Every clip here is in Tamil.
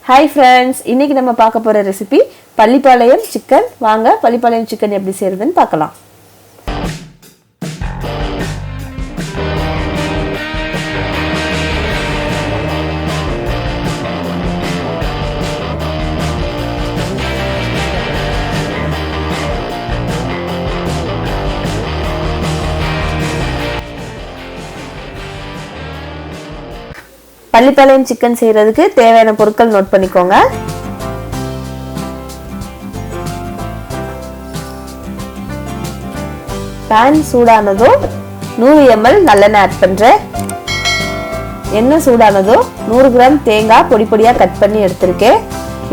Hi friends, இன்னைக்கு நம்ம பார்க்க போற ரெசிபி பள்ளிப்பாளையம் சிக்கன். வாங்க பள்ளிப்பாளையம் சிக்கன் எப்படி செய்யறதுன்னு பார்க்கலாம். பள்ளிப்பாளையம் சிக்கன் செய்யறதுக்கு தேவையான பொருட்கள் நோட் பண்ணிக்கோங்க. பேன் சூடானதும் 100 ml நல்லெண்ணெய் ஆட் பண்றேன். எண்ணெய் சூடானதும் 100 கிராம் தேங்காய் பொடி பொடியா கட் பண்ணி எடுத்திருக்கேன்.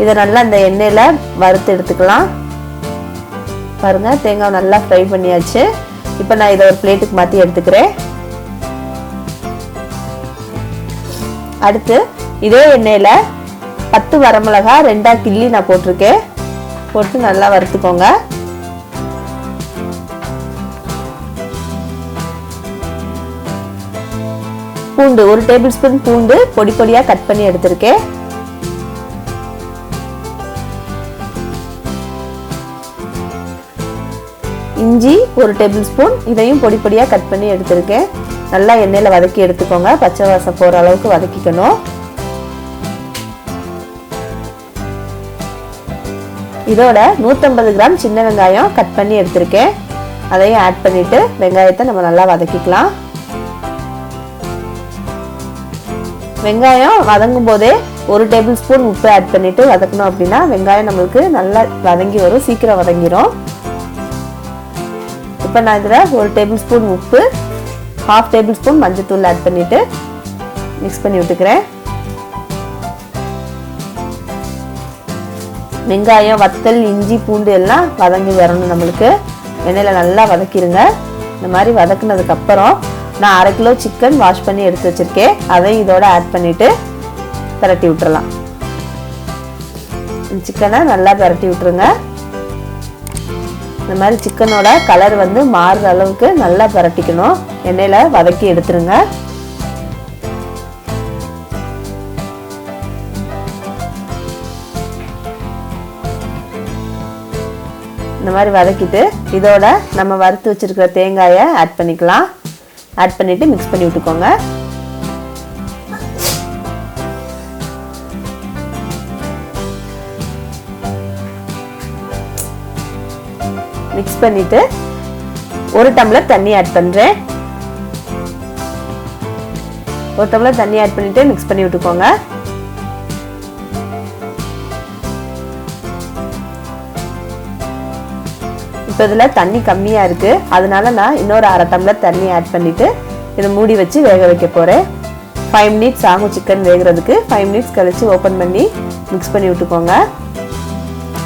இதை நல்லா இந்த எண்ணெயில வறுத்து எடுத்துக்கலாம். பாருங்க, தேங்காய் நல்லா ஃப்ரை பண்ணியாச்சு. இப்போ நான் இதை ஒரு பிளேட்டுக்கு மாற்றி எடுத்துக்கிறேன். அடுத்து இதே எண்ணெயில 10 வரமிளகாய் 2 கிள்ளி நான் போட்டிருக்கேன். போட்டு நல்லா வறுத்துக்கோங்க. பூண்டு 1 டேபிள் ஸ்பூன் பூண்டு பொடி பொடியா கட் பண்ணி எடுத்திருக்கேன். இஞ்சி 1 டேபிள் ஸ்பூன், இதையும் பொடி பொடியா கட் பண்ணி எடுத்திருக்கேன். நல்லா எண்ணெயில வதக்கி எடுத்துக்கோங்க. பச்சை வாசம் போற அளவுக்கு வதக்கிக்கணும். இதோட 150 கிராம் சின்ன வெங்காயம் கட் பண்ணி எடுத்திருக்கேன். அதையும் ஆட் பண்ணிட்டு வெங்காயத்தை நம்ம நல்லா வதக்கிக்கலாம். வெங்காயம் வதங்கும் போதே 1 டேபிள் ஸ்பூன் உப்பு ஆட் பண்ணிட்டு வதக்கணும். அப்படின்னா வெங்காயம் நம்மளுக்கு நல்லா வதங்கி வரும், சீக்கிரம் வதங்கிரும். இப்போ நான் இதில் 1 டேபிள் ஸ்பூன் உப்பு, 1/2 டேபிள் ஸ்பூன் மஞ்சத்தூள் ஆட் பண்ணிட்டு மிக்ஸ் பண்ணி விட்டுக்கிறேன். வெங்காயம், வத்தல், இஞ்சி, பூண்டு எல்லாம் வதங்கி வரணும். நம்மளுக்கு எண்ணெயில நல்லா வதக்கிடுங்க. இந்த மாதிரி வதக்குனதுக்கு அப்புறம் நான் 1/2 கிலோ சிக்கன் வாஷ் பண்ணி எடுத்து வச்சிருக்கேன். அதையும் இதோட ஆட் பண்ணிட்டு பரட்டி விட்டுறலாம். சிக்கனை நல்லா பரட்டி விட்டுருங்க. இந்த மாதிரி சிக்கனோட கலர் வந்து மாறுற அளவுக்கு நல்லா பரட்டிக்கணும். எண்ணெயில வதக்கி எடுத்துருங்க. இந்த மாதிரி வதக்கிட்டு இதோட நம்ம வறுத்து வச்சிருக்கிற தேங்காயை ஆட் பண்ணிக்கலாம். ஆட் பண்ணிட்டு மிக்ஸ் பண்ணி விட்டுக்கோங்க. மிக்ஸ் பண்ணிட்டு 1 டம்ளர் தண்ணி ஆட் பண்றேன். 1 டம்ளர் தண்ணி ஆட் பண்ணிட்டு மிக்ஸ் பண்ணி விட்டுக்கோங்க. இப்போ இதுல தண்ணி கம்மியா இருக்கு, அதனால நான் இன்னொரு 1/2 டம்ளர் தண்ணி ஆட் பண்ணிட்டு இதை மூடி வச்சு வேக வைக்க போறேன். 5 மினிட்ஸ் ஆகும் சிக்கன் வேகிறதுக்கு. 5 மினிட்ஸ் கழிச்சு ஓபன் பண்ணி மிக்ஸ் பண்ணி விட்டுக்கோங்க.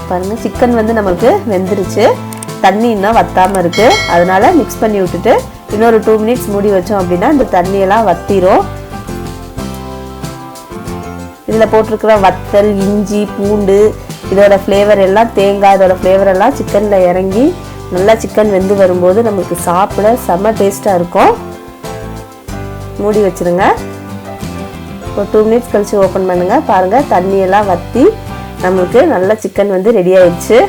பாருங்க, சிக்கன் வந்து நம்மளுக்கு வெந்துருச்சு. தண்ணி இன்னும் வத்தாம இருக்கு, அதனால மிக்ஸ் பண்ணி விட்டுட்டு இன்னொரு 2 மினிட்ஸ் மூடி வச்சோம் அப்படின்னா இந்த தண்ணியெல்லாம் வத்திரும். இதுல போட்டிருக்கிற வத்தல், இஞ்சி, பூண்டு இதோட ஃப்ளேவர் எல்லாம், தேங்காய் இதோட ஃப்ளேவர் எல்லாம் சிக்கன்ல இறங்கி நல்லா சிக்கன் வெந்து வரும்போது நமக்கு சாப்பிட செம்ம டேஸ்டா இருக்கும். மூடி வச்சிருங்க. ஒரு 2 மினிட்ஸ் கழிச்சு ஓப்பன் பண்ணுங்க. பாருங்க, தண்ணியெல்லாம் வத்தி நம்மளுக்கு நல்லா சிக்கன் வந்து ரெடி ஆயிடுச்சு.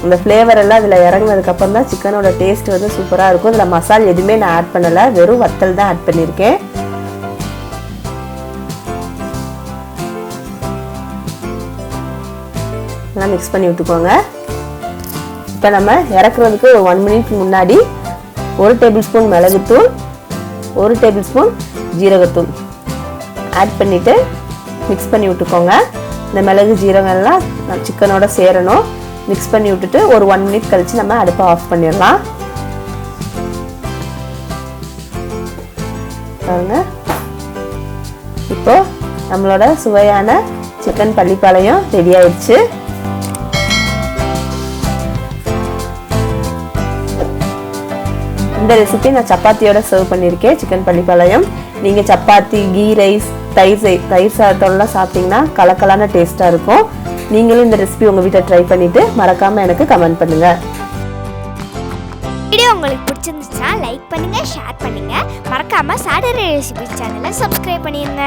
இந்த ஃப்ளேவர் எல்லாம் இதில் இறங்கினதுக்கு அப்புறம் தான் சிக்கனோட டேஸ்ட் வந்து சூப்பராக இருக்கும். இதில் மசாலா எதுவுமே நான் ஆட் பண்ணலை, வெறும் வத்தல் தான் ஆட் பண்ணியிருக்கேன். நல்லா மிக்ஸ் பண்ணி விட்டுக்கோங்க. இப்போ நம்ம இறக்குறதுக்கு ஒரு 1 மினிட் முன்னாடி 1 டேபிள் ஸ்பூன் மிளகுத்தூள், 1 டேபிள் ஸ்பூன் ஜீரகத்தூள் ஆட் பண்ணிவிட்டு மிக்ஸ் பண்ணி விட்டுக்கோங்க. இந்த மிளகு ஜீரகம் எல்லாம் சிக்கனோட சேரணும். மிக்ஸ் பண்ணி விட்டுட்டு ஒரு 1 மினிட் கழிச்சு நம்ம அடுப்பை ஆஃப் பண்ணிடலாம். பாருங்க, இப்போ நம்மளோட சுவையான சிக்கன் பள்ளிப்பாளையம் ரெடி ஆயிடுச்சு. இந்த ரெசிபி நான் சப்பாத்தியோட சர்வ் பண்ணியிருக்கேன். சிக்கன் பள்ளிப்பாளையம் நீங்க சப்பாத்தி, கீ ரைஸ், தயிர் சாதத்தோடலாம் சாப்பிட்டீங்கன்னா கலக்கலான டேஸ்டா இருக்கும். நீங்களும் இந்த ரெசிபி உங்க வீட்டை ட்ரை பண்ணிட்டு மறக்காம எனக்கு கமெண்ட் பண்ணுங்க. வீடியோ உங்களுக்கு பிடிச்சிருந்துச்சுன்னா லைக் பண்ணுங்க, ஷேர் பண்ணுங்க. மறக்காம சாட்டர்டே ரெசிபி சேனலை சப்ஸ்கிரைப் பண்ணிடுங்க.